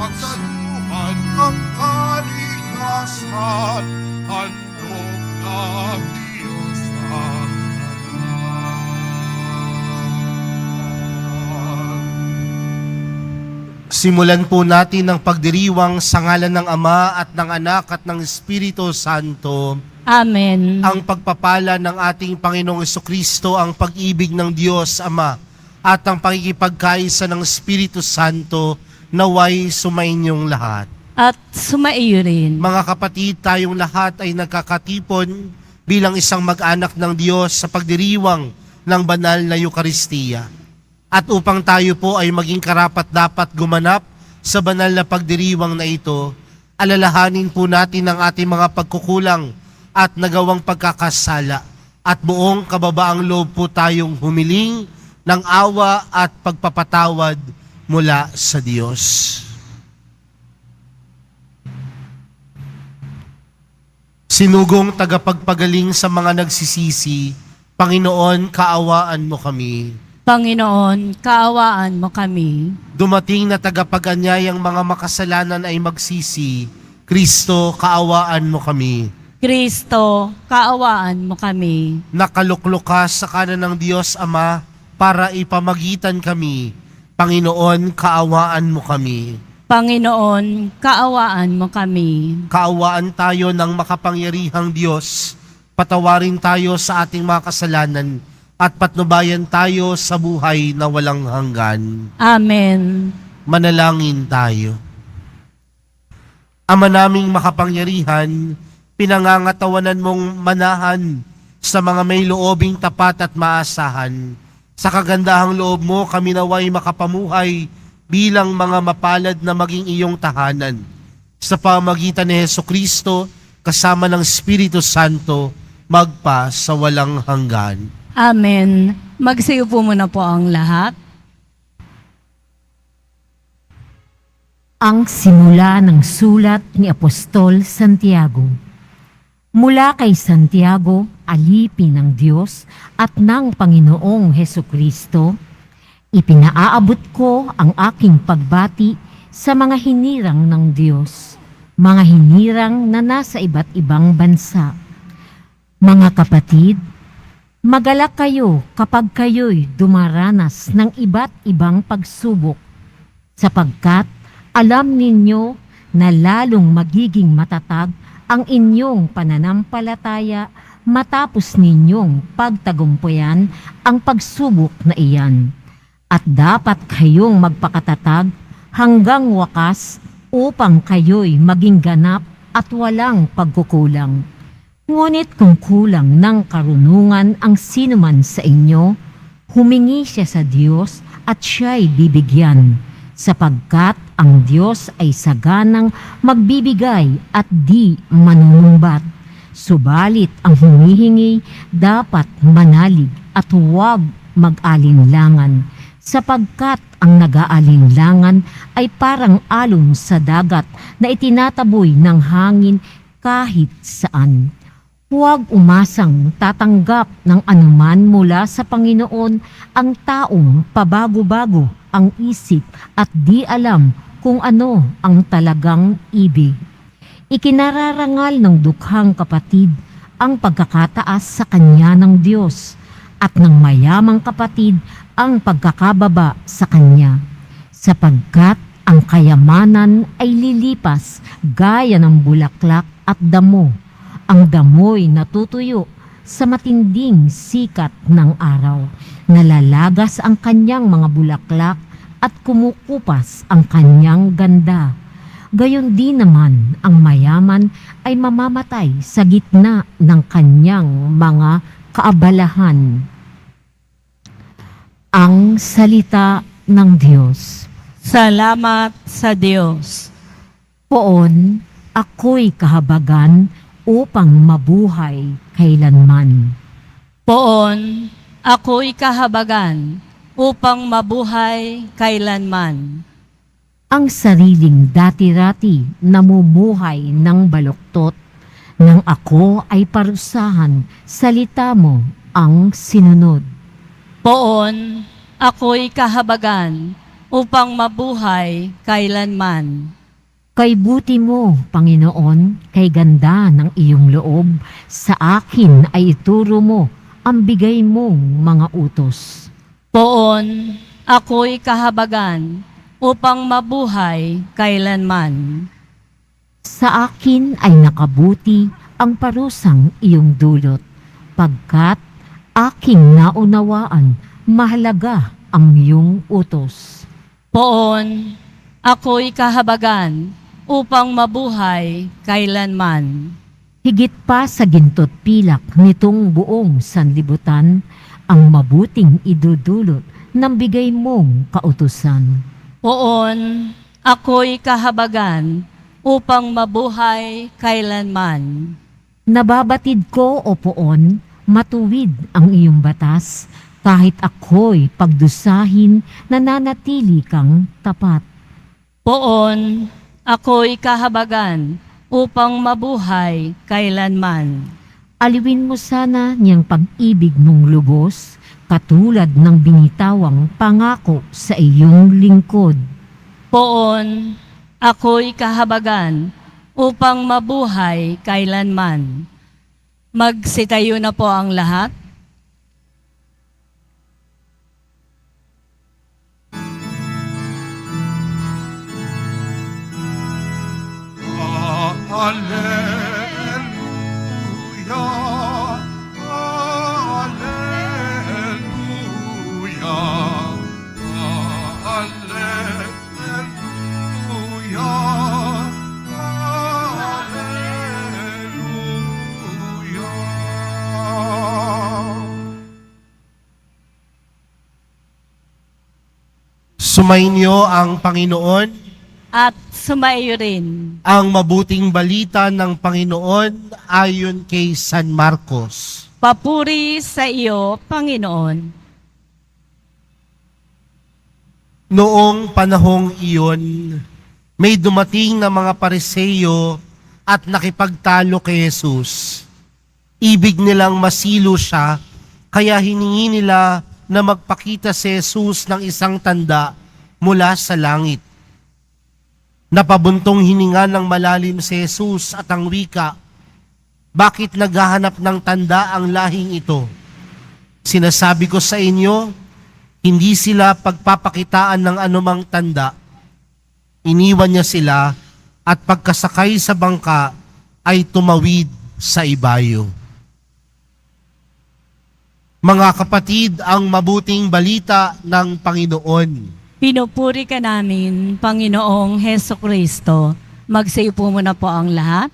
Pagkaluhan ng kalikasan, handog ng Diyos ang lahat. Simulan po natin ang pagdiriwang sa ngalan ng Ama at ng Anak at ng Espiritu Santo. Amen. Ang pagpapala ng ating Panginoong Jesucristo, ang pag-ibig ng Diyos Ama at ang pakikipagkaisa ng Espiritu Santo naway sumainyong lahat. At sumaiyo rin. Mga kapatid, tayong lahat ay nagkakatipon bilang isang mag-anak ng Diyos sa pagdiriwang ng banal na Eucharistia. At upang tayo po ay maging karapat-dapat gumanap sa banal na pagdiriwang na ito, alalahanin po natin ang ating mga pagkukulang at nagawang pagkakasala. At buong kababaang loob po tayong humiling ng awa at pagpapatawad mula sa Diyos. Sinugong tagapagpagaling sa mga nagsisisi, Panginoon, kaawaan mo kami. Panginoon, kaawaan mo kami. Dumating na tagapag-anyayang mga makasalanan ay magsisi, Kristo, kaawaan mo kami. Kristo, kaawaan mo kami. Nakaluklok ka sa kanan ng Diyos Ama para ipamagitan kami. Panginoon, kaawaan mo kami. Panginoon, kaawaan mo kami. Kaawaan tayo ng makapangyarihang Diyos. Patawarin tayo sa ating mga kasalanan at patnubayan tayo sa buhay na walang hanggan. Amen. Manalangin tayo. Ama naming makapangyarihan, pinangangatawanan mong manahan sa mga may loobing tapat at maasahan. Sa kagandahang loob mo, kami naway makapamuhay bilang mga mapalad na maging iyong tahanan. Sa pamagitan ni Jesucristo, kasama ng Espiritu Santo, magpa sa walang hanggan. Amen. Magsayo po muna po ang lahat. Ang simula ng sulat ni Apostol Santiago. Mula kay Santiago, alipin ng Diyos at ng Panginoong Hesukristo, ipinaaabot ko ang aking pagbati sa mga hinirang ng Diyos, mga hinirang na nasa iba't ibang bansa. Mga kapatid, magalak kayo kapag kayo'y dumaranas ng iba't ibang pagsubok, sapagkat alam ninyo na lalong magiging matatag ang inyong pananampalataya matapos ninyong pagtagumpayan ang pagsubok na iyan. At dapat kayong magpakatatag hanggang wakas upang kayo'y maging ganap at walang pagkukulang. Ngunit kung kulang ng karunungan ang sinuman sa inyo, humingi siya sa Diyos at siya'y bibigyan, sapagkat ang Diyos ay saganang magbibigay at di manunumbat. Subalit ang humihingi dapat manalig at huwag mag-alinlangan, sapagkat ang nag-aalinlangan ay parang alon sa dagat na itinataboy ng hangin kahit saan. Huwag umasang tatanggap ng anuman mula sa Panginoon ang taong pabago-bago ang isip at di alam kung ano ang talagang ibig. Ikinararangal ng dukhang kapatid ang pagkakataas sa kanya ng Diyos at ng mayamang kapatid ang pagkakababa sa kanya, sapagkat ang kayamanan ay lilipas gaya ng bulaklak at damo. Ang damoy natutuyo sa matinding sikat ng araw. Nalalagas ang kanyang mga bulaklak at kumukupas ang kanyang ganda. Gayon din naman ang mayaman ay mamamatay sa gitna ng kanyang mga kaabalahan. Ang salita ng Diyos. Salamat sa Diyos. Poon, ako'y kahabagan upang mabuhay kailanman. Poon, ako'y kahabagan upang mabuhay kailanman. Ang sariling dati-rati namumuhay ng baluktot, nang ako ay parusahan, salita mo ang sinunod. Poon, ako'y kahabagan upang mabuhay kailanman. Kay buti mo, Panginoon, kay ganda ng iyong loob, sa akin ay ituro mo ang bigay mong mga utos. Poon, ako'y kahabagan upang mabuhay kailanman. Sa akin ay nakabuti ang parusang iyong dulot, pagkat aking naunawaan mahalaga ang iyong utos. Poon, ako'y kahabagan upang mabuhay kailanman. Higit pa sa ginto't pilak nitong buong sanlibutan, ang mabuting idudulot ng bigay mong kautusan. Poon, ako'y kahabagan upang mabuhay kailanman. Nababatid ko, O Poon, matuwid ang iyong batas, kahit ako'y pagdusahin, nananatili kang tapat. Poon, ako'y kahabagan upang mabuhay kailanman. Aliwin mo sana niyang pag-ibig mong lubos, katulad ng binitawang pangako sa iyong lingkod. Poon, ako'y kahabagan upang mabuhay kailanman. Magsitayo na po ang lahat. Alleluia, alleluia, alleluia, alleluia. Sumainyo ang Panginoon. At sumayo rin. Ang mabuting balita ng Panginoon ayon kay San Marcos. Papuri sa iyo, Panginoon. Noong panahong iyon, may dumating na mga Pariseo at nakipagtalo kay Jesus. Ibig nilang masilo siya, kaya hiningi nila na magpakita si Jesus ng isang tanda mula sa langit. Napabuntong hininga ng malalim si Jesus at ang wika, bakit naghahanap ng tanda ang lahing ito? Sinasabi ko sa inyo, hindi sila pagpapakitaan ng anumang tanda. Iniwan niya sila at pagkasakay sa bangka ay tumawid sa ibayo. Mga kapatid, ang mabuting balita ng Panginoon. Pinupuri ka namin, Panginoong Hesukristo. Magsayo po muna po ang lahat.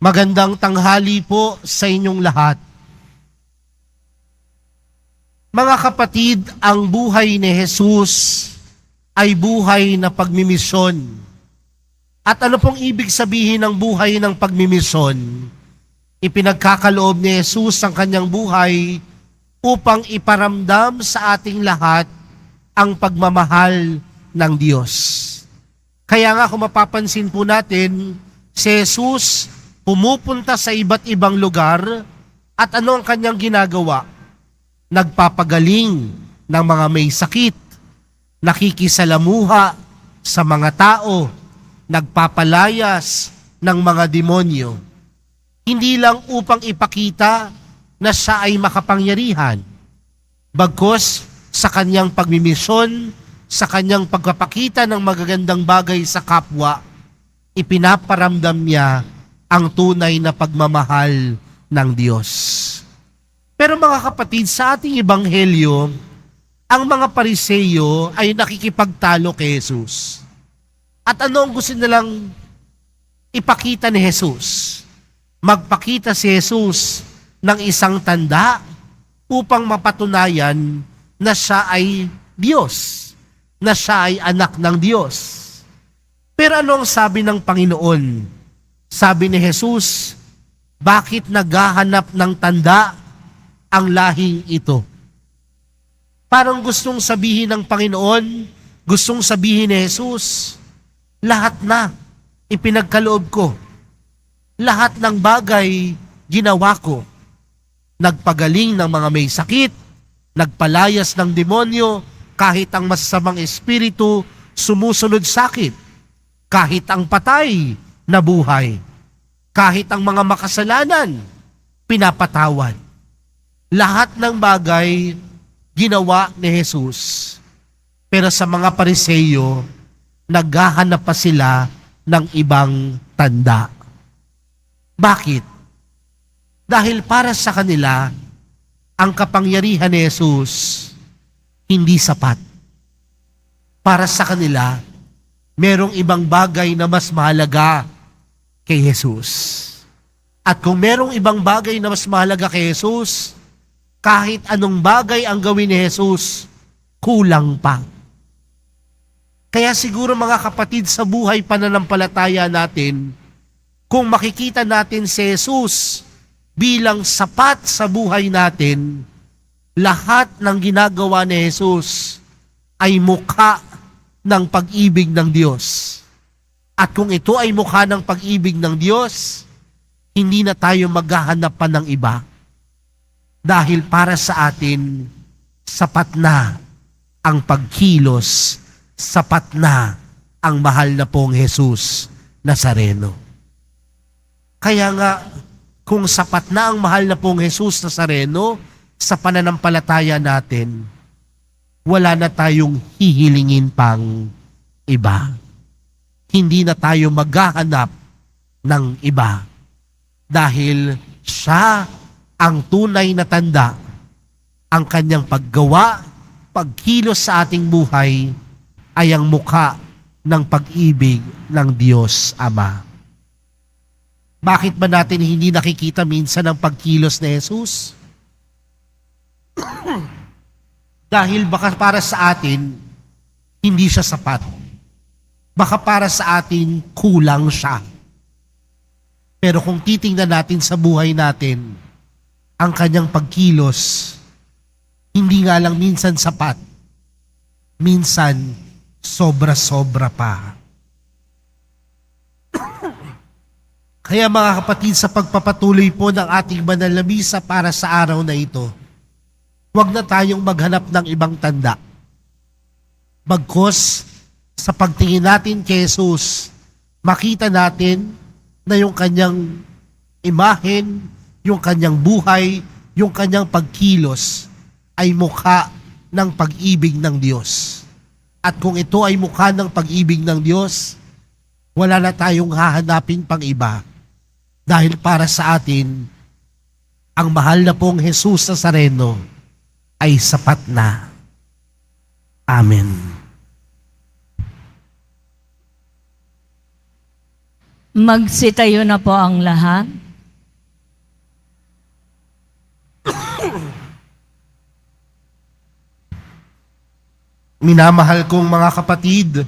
Magandang tanghali po sa inyong lahat. Mga kapatid, ang buhay ni Jesus ay buhay na pagmimisyon. At ano pong ibig sabihin ng buhay ng pagmimisyon? Ipinagkakaloob ni Jesus ang kanyang buhay upang iparamdam sa ating lahat ang pagmamahal ng Diyos. Kaya nga kung mapapansin po natin, si Jesus pumupunta sa iba't ibang lugar at ano ang kanyang ginagawa? Nagpapagaling ng mga may sakit, nakikisalamuha sa mga tao, nagpapalayas ng mga demonyo. Hindi lang upang ipakita na siya ay makapangyarihan, bagkus sa kanyang pagmimisyon, sa kanyang pagpapakita ng magagandang bagay sa kapwa, ipinaparamdam niya ang tunay na pagmamahal ng Diyos. Pero mga kapatid, sa ating ebanghelyo, ang mga Pariseo ay nakikipagtalo kay Jesus. At ano ang gusto nilang ipakita ni Jesus? Magpakita si Jesus ng isang tanda upang mapatunayan na siya ay Diyos, na siya ay anak ng Diyos. Pero ano ang sabi ng Panginoon? Sabi ni Jesus, bakit naghahanap ng tanda ang lahing ito? Parang gustong sabihin ng Panginoon, gustong sabihin ni Jesus, lahat na ipinagkaloob ko. Lahat ng bagay ginawa ko. Nagpagaling ng mga may sakit, nagpalayas ng demonyo, kahit ang masasamang espiritu sumusunod sa akin. kahit ang patay na buhay, kahit ang mga makasalanan, pinapatawad. Lahat ng bagay ginawa ni Jesus. Pero sa mga Pariseyo, naghahanap pa sila ng ibang tanda. Bakit? Dahil para sa kanila, ang kapangyarihan ni Jesus hindi sapat. Para sa kanila, merong ibang bagay na mas mahalaga kay Jesus. At kung merong ibang bagay na mas mahalaga kay Jesus, kahit anong bagay ang gawin ni Jesus, kulang pa. Kaya siguro mga kapatid, sa buhay pananampalataya natin, kung makikita natin si Jesus bilang sapat sa buhay natin, lahat ng ginagawa ni Jesus ay mukha ng pag-ibig ng Diyos. At kung ito ay mukha ng pag-ibig ng Diyos, hindi na tayo maghahanap pa ng iba. Dahil para sa atin, sapat na ang pagkilos, sapat na ang mahal na pong Jesus Nazareno. Kaya nga, kung sapat na ang mahal na pong Jesus Nazareno sa pananampalataya natin, wala na tayong hihilingin pang iba. Hindi na tayo maghahanap ng iba. Dahil siya ang tunay na tanda, ang kanyang paggawa, pagkilos sa ating buhay, ay ang mukha ng pag-ibig ng Diyos Ama. Bakit ba natin hindi nakikita minsan ang pagkilos ni Jesus? Dahil baka para sa atin, hindi siya sapat. Baka para sa atin, kulang siya. Pero kung titingnan natin sa buhay natin, ang kanyang pagkilos, hindi nga lang minsan sapat, minsan sobra-sobra pa. Kaya mga kapatid, sa pagpapatuloy po ng ating banal na misa para sa araw na ito, huwag na tayong maghanap ng ibang tanda. Bagkus, sa pagtingin natin kay Jesus, makita natin na yung kanyang imahen, yung kanyang buhay, yung kanyang pagkilos ay mukha ng pag-ibig ng Diyos. At kung ito ay mukha ng pag-ibig ng Diyos, wala na tayong hahanapin pang iba. Dahil para sa atin, ang mahal na pong Jesus Nazareno ay sapat na. Amen. Magsitayo na po ang lahat. Minamahal kong mga kapatid,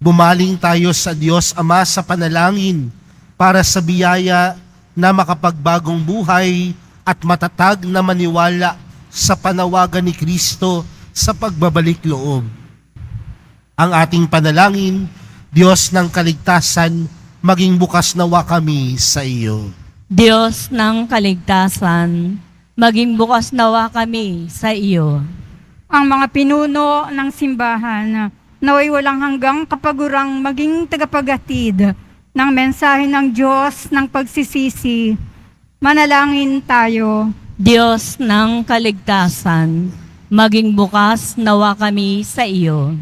bumaling tayo sa Diyos Ama sa panalangin para sa biyaya na makapagbagong buhay at matatag na maniwala sa panawagan ni Kristo sa pagbabalik loob. Ang ating panalangin, Diyos ng kaligtasan, maging bukas nawa kami sa iyo. Diyos ng kaligtasan, maging bukas nawa kami sa iyo. Ang mga pinuno ng simbahan, naway walang hanggang kapagurang maging tagapaghatid ng mensahe ng Diyos ng pagsisisi. Manalangin tayo. Diyos ng kaligtasan, maging bukas nawa kami sa iyo.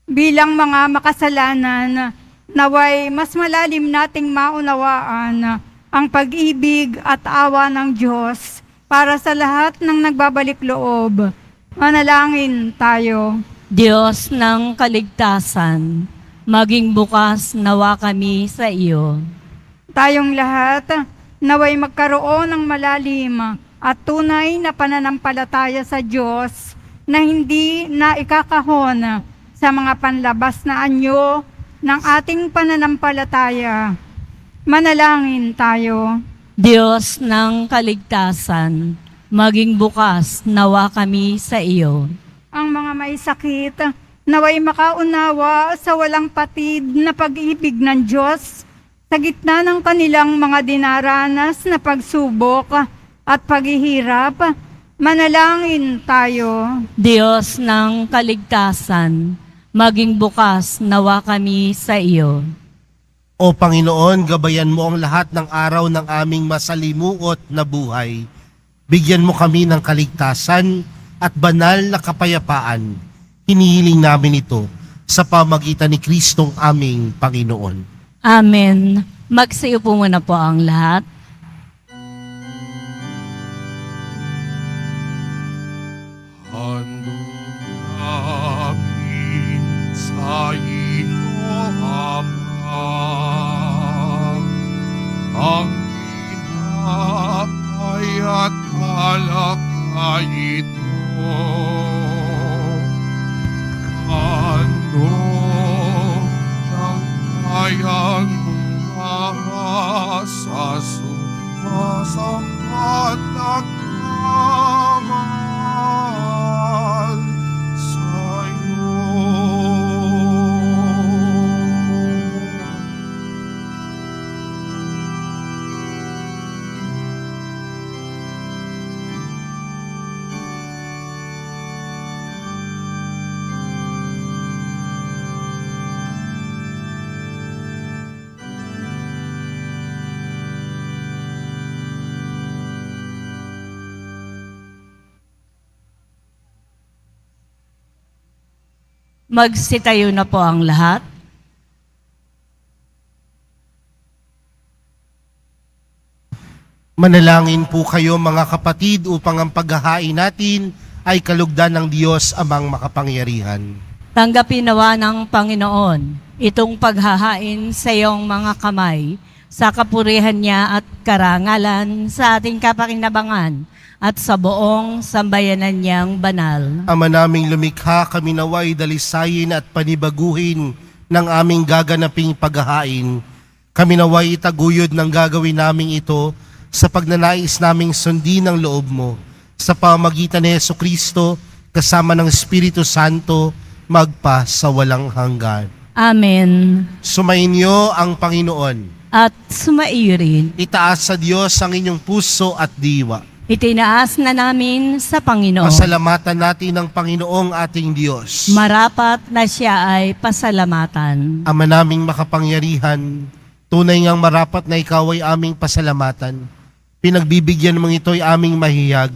Bilang mga makasalanan, naway mas malalim nating maunawaan ang pag-ibig at awa ng Diyos para sa lahat ng nagbabalik loob. Manalangin tayo. Diyos ng kaligtasan, maging bukas nawa kami sa iyo. Tayong lahat, naway magkaroon ng malalim at tunay na pananampalataya sa Diyos na hindi na ikakahon sa mga panlabas na anyo ng ating pananampalataya. Manalangin tayo. Diyos ng kaligtasan, maging bukas nawa kami sa iyo. Ang mga may sakit, naway makaunawa sa walang patid na pag-ibig ng Diyos sa gitna ng kanilang mga dinaranas na pagsubok at paghihirap. Manalangin tayo. Diyos ng kaligtasan, maging bukas nawa kami sa iyo. O Panginoon, gabayan mo ang lahat ng araw ng aming masalimuot na buhay. Bigyan mo kami ng kaligtasan at banal na kapayapaan. Hinihiling namin ito sa pamagitan ni Kristong aming Panginoon. Amen. Magsiyo po muna po ang lahat. Handog namin sa iyo, Ama, ang pinapay at alakay ito. Handog ng kayang mga sa sumasampat na kamahal sa'yo. Magsitayo na po ang lahat. Manalangin po kayo mga kapatid upang ang paghahain natin ay kalugdan ng Diyos amang makapangyarihan. Tanggapin nawa ng Panginoon itong paghahain sa iyong mga kamay sa kapurihan niya at karangalan sa ating kapakinabangan at sa buong sambayanan niyang banal. Ama naming lumikha, kami naway dalisayin at panibaguhin ng aming gaganaping paghahain. Kami naway itaguyod ng gagawin naming ito sa pagnanais naming sundin ang loob mo. Sa pamagitan ni Jesucristo, kasama ng Espiritu Santo, magpa sa walang hanggan. Amen. Sumainyo ang Panginoon. At sumaiyo rin. Itaas sa Diyos ang inyong puso at diwa. Itinaas na namin sa Panginoon. Pasalamatan natin ang Panginoong ating Diyos. Marapat na siya ay pasalamatan. Ama naming makapangyarihan, tunay ngang marapat na ikaw ay aming pasalamatan. Pinagbibigyan mong ito'y aming mahiyag,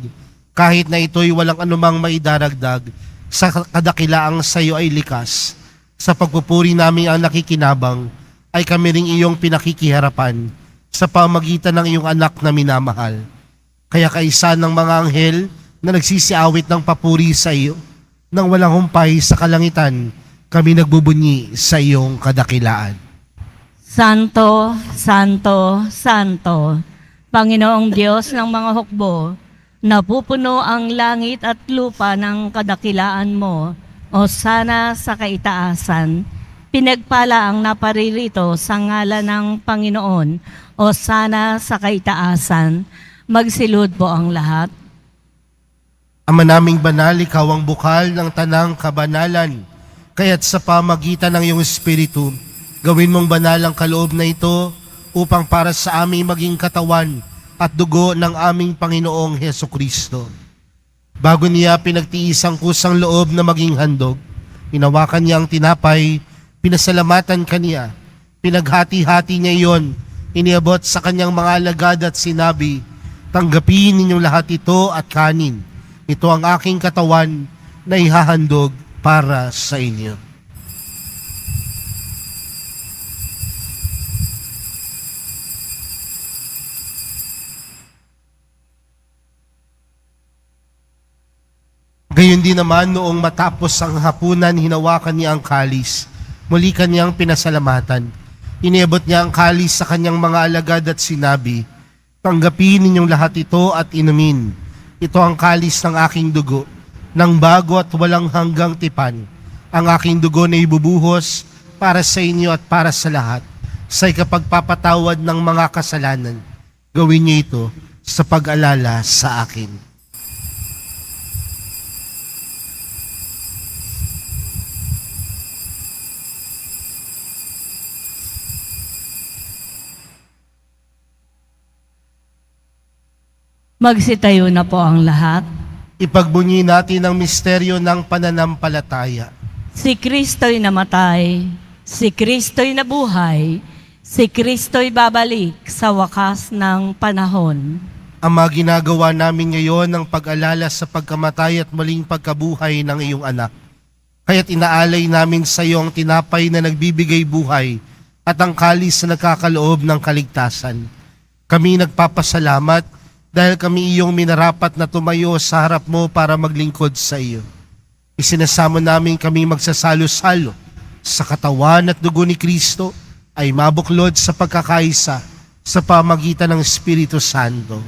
kahit na ito'y walang anumang maidaragdag, sa kadakilaang sa iyo ay likas. Sa pagpupuri namin ang nakikinabang, ay kami ring iyong pinakikiharapan sa pamagitan ng iyong anak na minamahal. Kaya kaisa ng mga anghel na nagsisiawit ng papuri sa iyo, nang walang humpay sa kalangitan, kami nagbubunyi sa iyong kadakilaan. Santo, Santo, Santo, Panginoong Diyos ng mga hukbo, napupuno ang langit at lupa ng kadakilaan mo, o sana sa kaitaasan. Pinagpala ang naparirito sa ngalan ng Panginoon, o sana sa kaitaasan. Magsilud po ang lahat. Ama naming banal, ikaw ang bukal ng tanang kabanalan, kaya't sa pamagitan ng iyong Espiritu, gawin mong banal ang kaloob na ito upang para sa aming maging katawan at dugo ng aming Panginoong Hesukristo. Bago niya pinagtiis ang kusang loob na maging handog, hinawakan niya ang tinapay, pinasalamatan kaniya, pinaghati-hati niya iyon, iniabot sa kanyang mga alagad at sinabi, "Tanggapin ninyong lahat ito at kanin. Ito ang aking katawan na ihahandog para sa inyo." Gayon din naman noong matapos ang hapunan, hinawakan niya ang kalis. Muli kanyang pinasalamatan. Iniabot niya ang kalis sa kanyang mga alagad at sinabi, "Tanggapin ninyong lahat ito at inumin. Ito ang kalis ng aking dugo, ng bago at walang hanggang tipan. Ang aking dugo na ibubuhos para sa inyo at para sa lahat, sa ikapagpapatawad ng mga kasalanan. Gawin niyo ito sa pag-alala sa akin." Magsitayo na po ang lahat. Ipagbunyi natin ang misteryo ng pananampalataya. Si Kristo'y namatay, si Kristo'y nabuhay, Si Kristo'y babalik sa wakas ng panahon. Ama, ginagawa namin ngayon ang pag-alala sa pagkamatay at muling pagkabuhay ng iyong anak. Kaya't inaalay namin sa iyo ang tinapay na nagbibigay buhay at ang kalis na nagkakaloob ng kaligtasan. Kami nagpapasalamat dahil kami iyong minarapat na tumayo sa harap mo para maglingkod sa iyo. Isinasamo namin kami magsasalo-salo sa katawan at dugo ni Kristo ay mabuklod sa pagkakaisa sa pamagitan ng Espiritu Santo.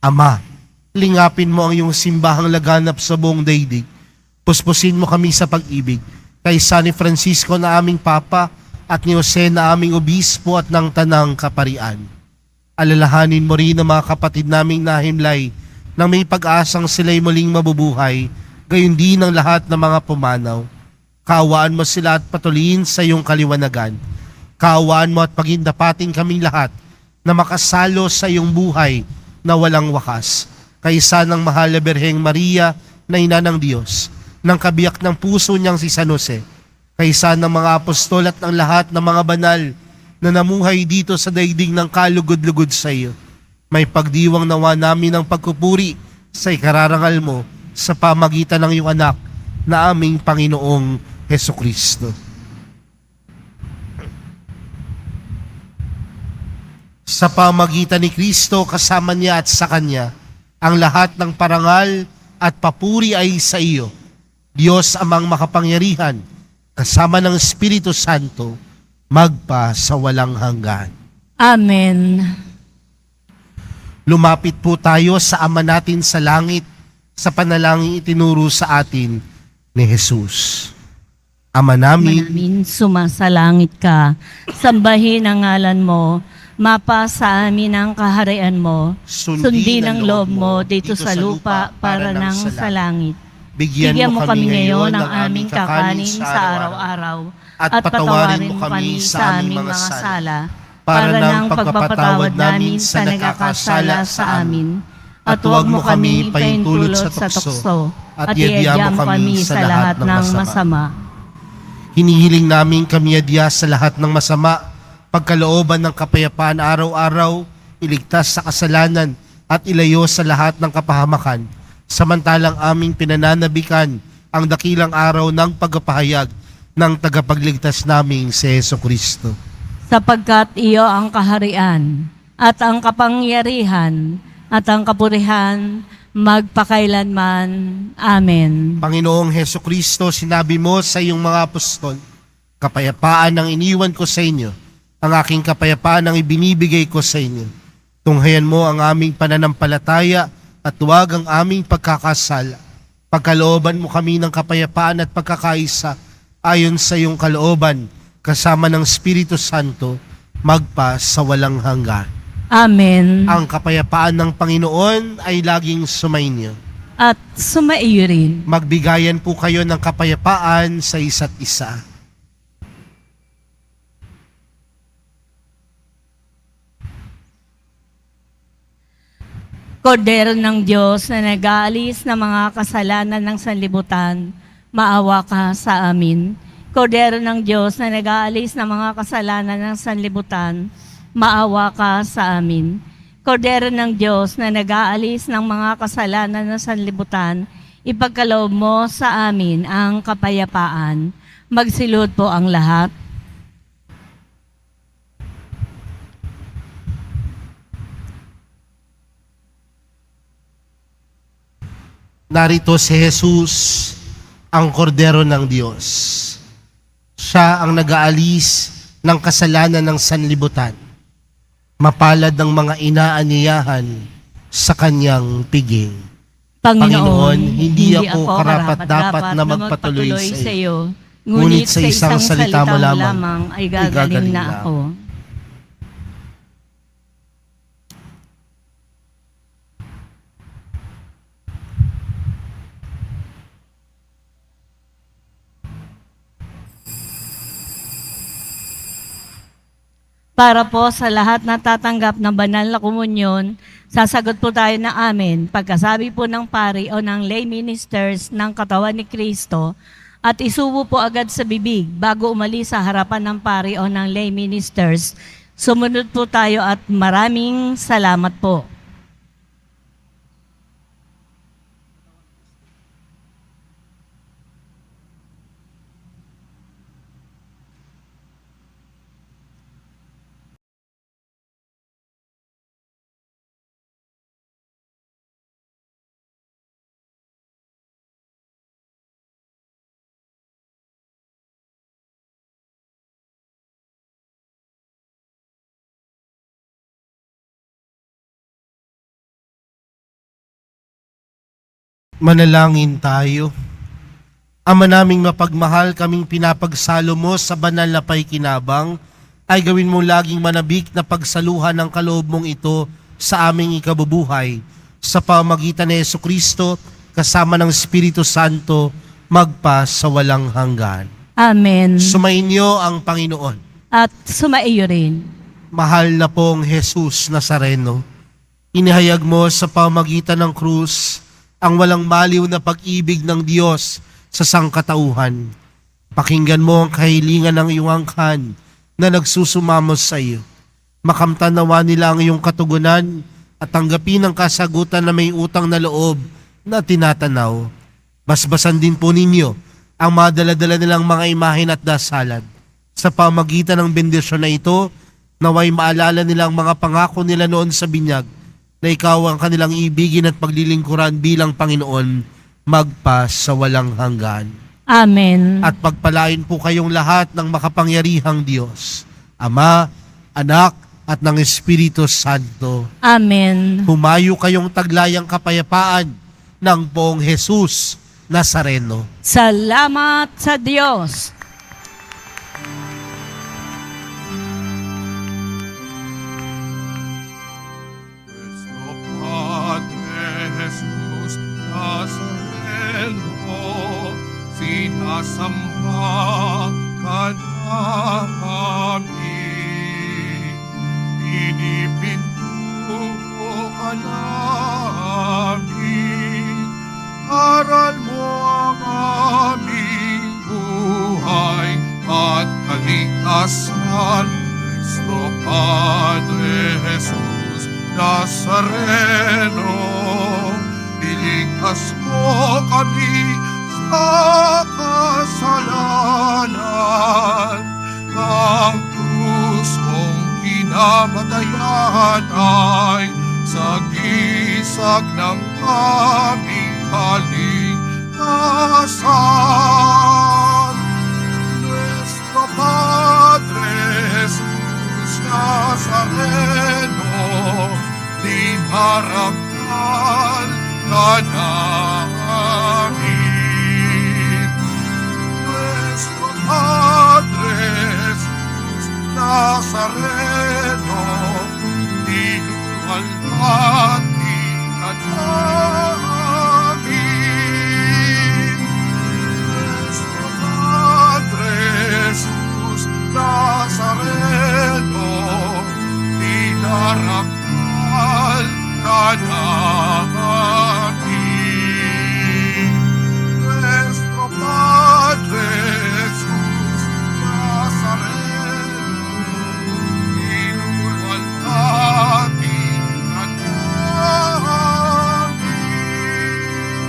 Ama, lingapin mo ang iyong simbahang laganap sa buong daigdig. Puspusin mo kami sa pag-ibig kay San Francisco na aming Papa at ni Jose na aming Obispo at ng Tanang Kaparian. Alalahanin mo rin ang mga kapatid naming nahimlay nang may pag-asang sila'y muling mabubuhay, gayon din ang lahat ng mga pumanaw. Kaawaan mo sila at patuloyin sa iyong kaliwanagan. Kaawaan mo at pagindapating kaming lahat na makasalo sa iyong buhay na walang wakas. Kaysa ng mahal na Birheng Maria na ina ng Diyos, ng kabiyak ng puso niyang si San Jose, kaysa ng mga apostol at ng lahat ng mga banal na namuhay dito sa daigdig ng kalugod-lugod sa iyo. May pagdiwang nawa namin ng pagkupuri sa ikararangal mo sa pamagitan ng iyong anak na aming Panginoong Hesukristo. Sa pamagitan ni Kristo, kasama niya at sa Kanya, ang lahat ng parangal at papuri ay sa iyo, Diyos amang makapangyarihan, kasama ng Espiritu Santo, magpa sa walang hanggan. Amen. Lumapit po tayo sa Ama natin sa langit, sa panalangin itinuro sa atin ni Jesus. Ama namin, Namin sumasalangit ka, sambahin ang ngalan mo, mapa sa amin ang kaharian mo, sundin ang loob mo dito sa lupa para nang sa langit. bigyan Bigyan mo kami ngayon ng aming kakanin sa araw-araw at patawarin mo kami sa aming mga sala para ng pagpapatawad namin sa nagkakasala sa amin. At huwag mo kami paintulot sa tukso at iadya mo kami sa lahat ng masama. Hinihiling namin kami adya sa lahat ng masama, pagkalooban ng kapayapaan araw-araw, iligtas sa kasalanan at ilayo sa lahat ng kapahamakan, samantalang aming pinananabikan ang dakilang araw ng pagpapahayag ng tagapagligtas naming si Jesucristo. Sapagkat iyo ang kaharian at ang kapangyarihan at ang kapurihan magpakailanman. Amen. Panginoong Jesucristo, sinabi mo sa iyong mga apostol, kapayapaan ang iniwan ko sa inyo, ang aking kapayapaan ang ibinibigay ko sa inyo. Tunghayan mo ang aming pananampalataya at huwag ang aming pagkakasala. Pagkalooban mo kami ng kapayapaan at pagkakaisa ayon sa iyong kalooban, kasama ng Espiritu Santo, magpa sa walang hanggan. Amen. Ang kapayapaan ng Panginoon ay laging sumainyo. At sumaiyo rin. Magbigayan po kayo ng kapayapaan sa isa't isa. Kordero ng Diyos na nag-aalis ng mga kasalanan ng sanlibutan, maawa ka sa amin. Kordero ng Diyos na nag-aalis ng mga kasalanan ng sanlibutan, maawa ka sa amin. Kordero ng Diyos na nag-aalis ng mga kasalanan ng sanlibutan, ipagkaloob mo sa amin ang kapayapaan. Magsilod po ang lahat. Narito si Jesus, ang kordero ng Diyos. Siya ang nag-aalis ng kasalanan ng sanlibutan. Mapalad ang mga inaanyayahan sa kanyang piging. Panginoon, hindi ako karapat-dapat na magpatuloy sa iyo. Ngunit sa isang salita mo lamang ay gagaling na ako. Para po sa lahat na tatanggap ng banal na komunyon, sasagot po tayo ng amen pagkasabi po ng pari o ng lay ministers ng katawan ni Kristo at isubo po agad sa bibig bago umalis sa harapan ng pari o ng lay ministers Sumunod po tayo at maraming salamat po. Manalangin tayo. Ama naming mapagmahal, kaming pinapagsalo mo sa banal na paikinabang, ay gawin mo laging manabik na pagsaluhan ng kaloob mong ito sa aming ikabubuhay. Sa pamagitan ni Jesucristo, kasama ng Espiritu Santo, magpa sa walang hanggan. Amen. Sumainyo ang Panginoon. At sumaiyo rin. Mahal na pong Jesus Nazareno, inihayag mo sa pamagitan ng krus ang walang maliw na pag-ibig ng Diyos sa sangkatauhan. Pakinggan mo ang kahilingan ng iyong angkan na nagsusumamos sa iyo. Makamtan nawa nila ang iyong katugunan at tanggapin ang kasagutan na may utang na loob na tinatanaw. Basbasan din po ninyo ang madala-dala nilang mga imahen at dasalan. Sa pamagitan ng bendisyon na ito, naway maalala nilang mga pangako nila noon sa binyag na ikaw ang kanilang ibigin at paglilingkuran bilang Panginoon magpa sa walang hanggan. Amen. At pagpalain po kayong lahat ng makapangyarihang Diyos, Ama, Anak, at ng Espiritu Santo. Amen. Humayo kayong taglayang kapayapaan ng Poong Jesus Nazareno. Salamat sa Diyos. Nuestro Padre Jesús Nazareno, sinasamba ka namin, pinipintuho ka namin, aral mo ang aming buhay at kaligtasan. Nuestro Padre Jesús Nazareno, iligtas mo kami sa kasalanan. Ang krus mong kinamatayan ay sagisag ng aming kaligtasan. Nuestro Padre Jesus Nazareno, dinaragdan ka namin. Nuestro Padre Jesus Nazareno, dinuwalhati ka namin.